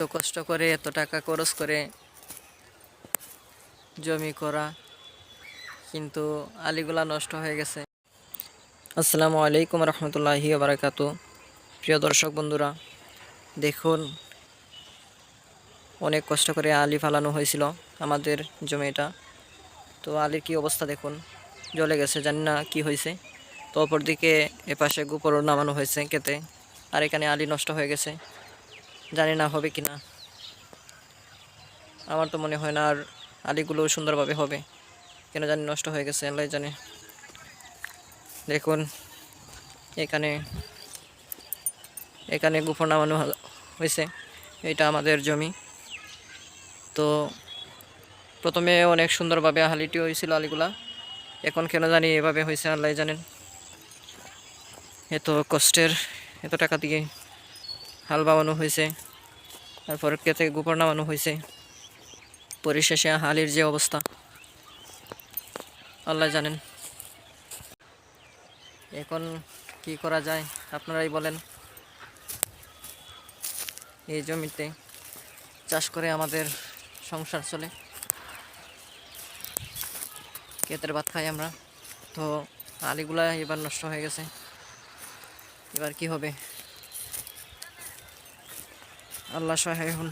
এত কষ্ট করে এত টাকা খরচ করে জমি করা, কিন্তু আলিগুলা নষ্ট হয়ে গেছে। আসসালামু আলাইকুম রহমতুল্লাহি বারাকাতু। প্রিয় দর্শক বন্ধুরা, দেখুন অনেক কষ্ট করে আলি ফালানো হয়েছিল আমাদের জমিটা। তো আলির কি অবস্থা দেখুন, জ্বলে গেছে, জানি না কি হয়েছে। তো অপর দিকে এপাশে গোবর নামানো হয়েছে খেতে, আর এখানে আলি নষ্ট হয়ে গেছে, জানি না হবে কি না। আমার তো মনে হয় না আর আলিগুলো সুন্দরভাবে হবে, কেন জানি নষ্ট হয়ে গেছে, আল্লাহ জানে। দেখুন এখানে এখানে গোবর নামানো হয়েছে, এটা আমাদের জমি। তো প্রথমে অনেক সুন্দরভাবে আলিটি হয়েছিল আলিগুলা, এখন কেন জানি এভাবে হয়েছে, আল্লাহ জানেন। এত কষ্টের, এত টাকা দিয়ে হাল বানানো হয়েছে, তারপর খেতে গোবর নামানো হয়েছে, পরিশেষে আলির যে অবস্থা আল্লাহ জানেন। এখন কি করা যায় আপনারাই বলেন। এই জমিতে চাষ করে আমাদের সংসার চলে, ক্ষেতের ভাত খাই আমরা। তো আলিগুলা এবার নষ্ট হয়ে গেছে, এবার কি হবে, আল্লাহ সহায় হন,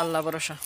আল্লাহ ভরসা।